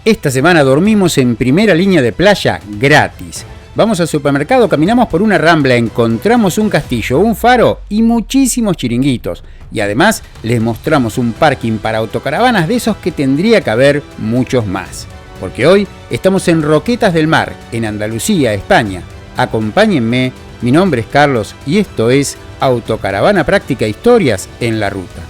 Esta semana dormimos en primera línea de playa gratis. Vamos al supermercado, caminamos por una rambla, encontramos un castillo, un faro y muchísimos chiringuitos. Y además les mostramos un parking para autocaravanas de esos que tendría que haber muchos más. Porque hoy estamos en Roquetas del Mar, en Andalucía, España. Acompáñenme, mi nombre es Carlos y esto es Autocaravana Práctica Historias en la Ruta.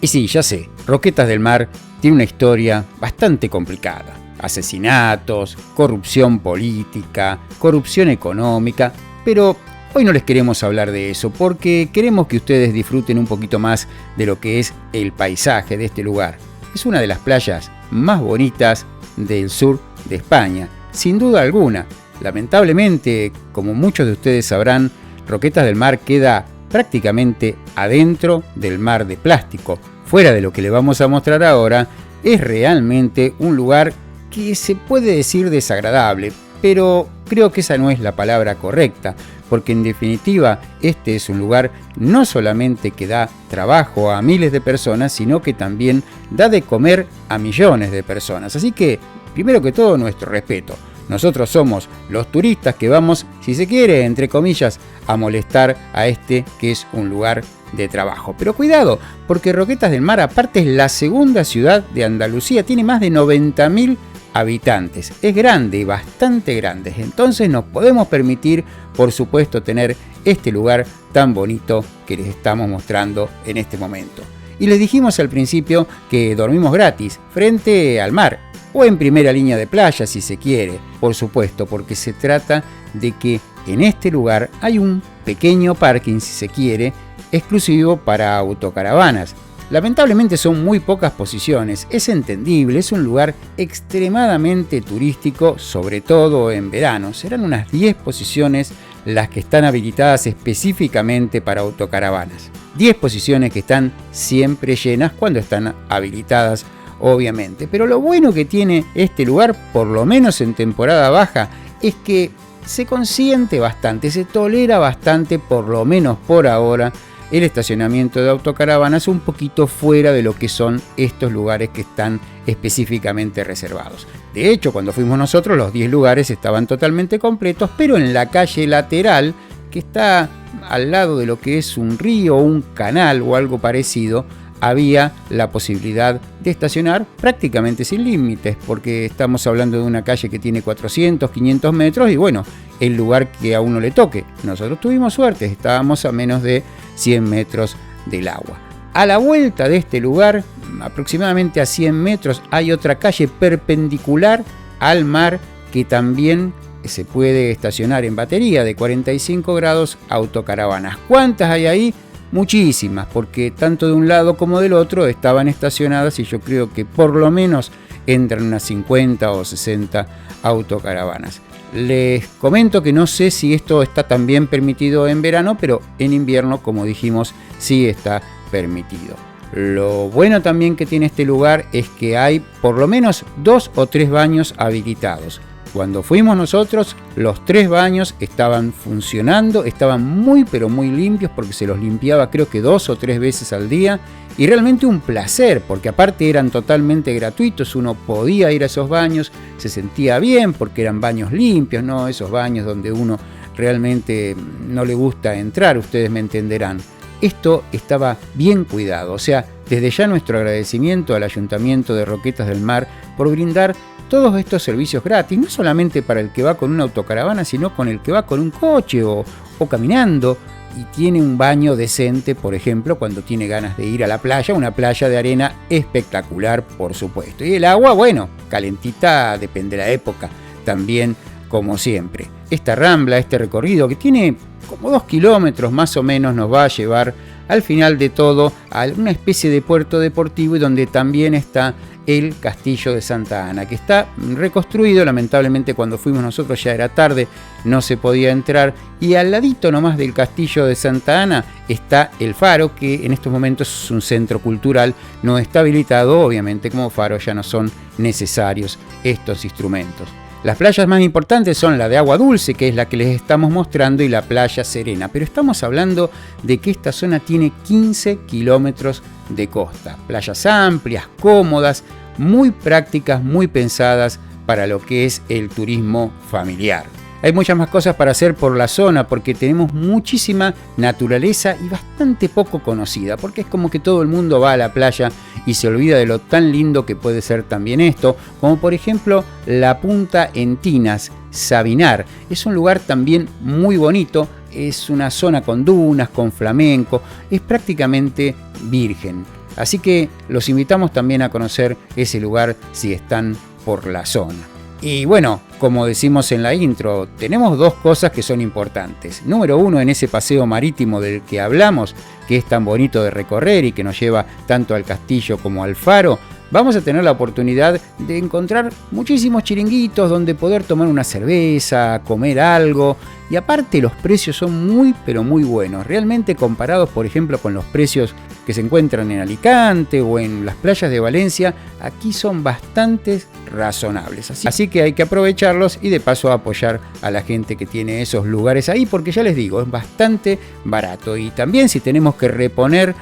Y sí, ya sé, Roquetas del Mar tiene una historia bastante complicada. Asesinatos, corrupción política, corrupción económica, pero hoy no les queremos hablar de eso porque queremos que ustedes disfruten un poquito más de lo que es el paisaje de este lugar. Es una de las playas más bonitas del sur de España, sin duda alguna. Lamentablemente, como muchos de ustedes sabrán, Roquetas del Mar queda prácticamente adentro del mar de plástico. Fuera de lo que le vamos a mostrar ahora, es realmente un lugar que se puede decir desagradable, pero creo que esa no es la palabra correcta, porque en definitiva este es un lugar no solamente que da trabajo a miles de personas, sino que también da de comer a millones de personas. Así que, primero que todo, nuestro respeto. Nosotros somos los turistas que vamos, si se quiere, entre comillas, a molestar a este que es un lugar de trabajo. Pero cuidado, porque Roquetas del Mar aparte es la segunda ciudad de Andalucía, tiene más de 90.000 habitantes. Es grande y bastante grande, entonces nos podemos permitir, por supuesto, tener este lugar tan bonito que les estamos mostrando en este momento. Y les dijimos al principio que dormimos gratis, frente al mar, o en primera línea de playa si se quiere, por supuesto, porque se trata de que en este lugar hay un pequeño parking, si se quiere, exclusivo para autocaravanas. Lamentablemente son muy pocas posiciones, es entendible, es un lugar extremadamente turístico, sobre todo en verano. Serán unas 10 posiciones las que están habilitadas específicamente para autocaravanas. 10 posiciones que están siempre llenas cuando están habilitadas, obviamente. Pero lo bueno que tiene este lugar, por lo menos en temporada baja, es que se consiente bastante, se tolera bastante, por lo menos por ahora, el estacionamiento de autocaravanas un poquito fuera de lo que son estos lugares que están específicamente reservados. De hecho, cuando fuimos nosotros, los 10 lugares estaban totalmente completos, pero en la calle lateral, que está al lado de lo que es un río, un canal o algo parecido, había la posibilidad de estacionar prácticamente sin límites, porque estamos hablando de una calle que tiene 400, 500 metros y bueno, el lugar que a uno le toque. Nosotros tuvimos suerte, estábamos a menos de 100 metros del agua. A la vuelta de este lugar, aproximadamente a 100 metros, hay otra calle perpendicular al mar que también se puede estacionar en batería de 45 grados autocaravanas. ¿Cuántas hay ahí? Muchísimas, porque tanto de un lado como del otro estaban estacionadas y yo creo que por lo menos entran unas 50 o 60 autocaravanas. Les comento que no sé si esto está también permitido en verano, pero en invierno, como dijimos, sí está permitido. Lo bueno también que tiene este lugar es que hay por lo menos 2 o 3 baños habilitados. Cuando fuimos nosotros, los 3 baños estaban funcionando, estaban muy pero muy limpios porque se los limpiaba creo que 2 o 3 veces al día y realmente un placer porque aparte eran totalmente gratuitos, uno podía ir a esos baños, se sentía bien porque eran baños limpios, no esos baños donde uno realmente no le gusta entrar, ustedes me entenderán. Esto estaba bien cuidado, o sea, desde ya nuestro agradecimiento al Ayuntamiento de Roquetas del Mar por brindar todos estos servicios gratis, no solamente para el que va con una autocaravana, sino con el que va con un coche o caminando y tiene un baño decente, por ejemplo, cuando tiene ganas de ir a la playa, una playa de arena espectacular, por supuesto. Y el agua, bueno, calentita, depende de la época, también como siempre. Esta rambla, este recorrido que tiene como 2 kilómetros más o menos, nos va a llevar al final de todo a una especie de puerto deportivo y donde también está el Castillo de Santa Ana, que está reconstruido. Lamentablemente cuando fuimos nosotros ya era tarde, no se podía entrar, y al ladito nomás del Castillo de Santa Ana está el Faro, que en estos momentos es un centro cultural, no está habilitado, obviamente como Faro ya no son necesarios estos instrumentos. Las playas más importantes son la de Agua Dulce, que es la que les estamos mostrando, y la Playa Serena, pero estamos hablando de que esta zona tiene 15 kilómetros de costa. Playas amplias, cómodas, muy prácticas, muy pensadas para lo que es el turismo familiar. Hay muchas más cosas para hacer por la zona porque tenemos muchísima naturaleza y bastante poco conocida, porque es como que todo el mundo va a la playa y se olvida de lo tan lindo que puede ser también esto, como por ejemplo la Punta Entinas, Sabinar. Es un lugar también muy bonito, es una zona con dunas, con flamenco, es prácticamente virgen. Así que los invitamos también a conocer ese lugar si están por la zona. Y bueno, como decimos en la intro, tenemos dos cosas que son importantes. Número uno, en ese paseo marítimo del que hablamos, que es tan bonito de recorrer y que nos lleva tanto al castillo como al faro, vamos a tener la oportunidad de encontrar muchísimos chiringuitos donde poder tomar una cerveza, comer algo, y aparte los precios son muy pero muy buenos, realmente comparados por ejemplo con los precios que se encuentran en Alicante o en las playas de Valencia, aquí son bastante razonables, así que hay que aprovecharlos y de paso apoyar a la gente que tiene esos lugares ahí, porque ya les digo, es bastante barato. Y también si tenemos que reponer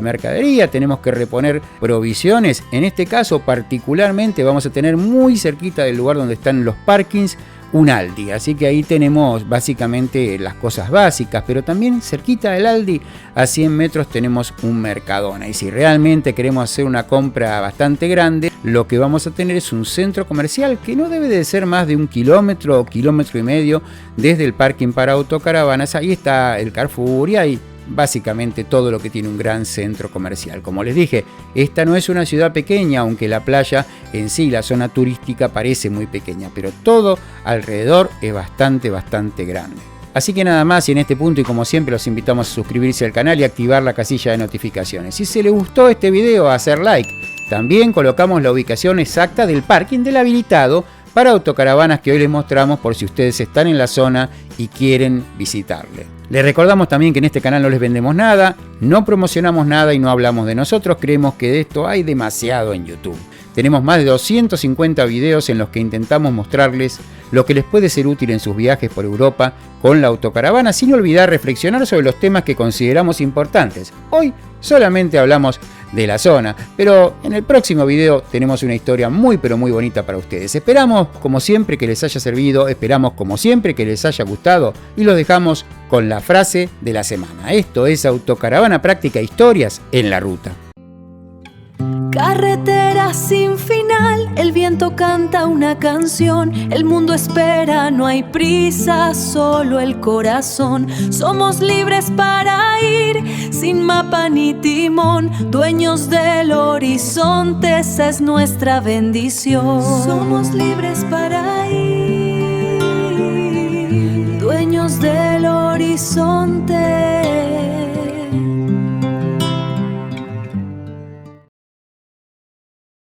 mercadería, tenemos que reponer provisiones, en este caso particularmente vamos a tener muy cerquita del lugar donde están los parkings un Aldi, así que ahí tenemos básicamente las cosas básicas, pero también cerquita del Aldi a 100 metros tenemos un Mercadona, y si realmente queremos hacer una compra bastante grande, lo que vamos a tener es un centro comercial que no debe de ser más de 1 kilómetro o kilómetro y medio desde el parking para autocaravanas. Ahí está el Carrefour y ahí básicamente todo lo que tiene un gran centro comercial. Como les dije, esta no es una ciudad pequeña, aunque la playa en sí, la zona turística, parece muy pequeña, pero todo alrededor es bastante grande. Así que nada más, y en este punto, y como siempre, los invitamos a suscribirse al canal y activar la casilla de notificaciones. Si se les gustó este video, a hacer like. También colocamos la ubicación exacta del parking del habilitado para autocaravanas que hoy les mostramos, por si ustedes están en la zona y quieren visitarle. Les recordamos también que en este canal no les vendemos nada, no promocionamos nada y no hablamos de nosotros. Creemos que de esto hay demasiado en YouTube. Tenemos más de 250 videos en los que intentamos mostrarles lo que les puede ser útil en sus viajes por Europa con la autocaravana, sin olvidar reflexionar sobre los temas que consideramos importantes. Hoy solamente hablamos de la zona, pero en el próximo video tenemos una historia muy pero muy bonita para ustedes. Esperamos como siempre que les haya servido, esperamos como siempre que les haya gustado, y los dejamos con la frase de la semana. Esto es Autocaravana Práctica, historias en la ruta. Carretera sin final, el viento canta una canción, el mundo espera, no hay prisa, solo el corazón. Somos libres para ir, sin mapa ni timón, dueños del horizonte, esa es nuestra bendición. Somos libres para ir, dueños del horizonte.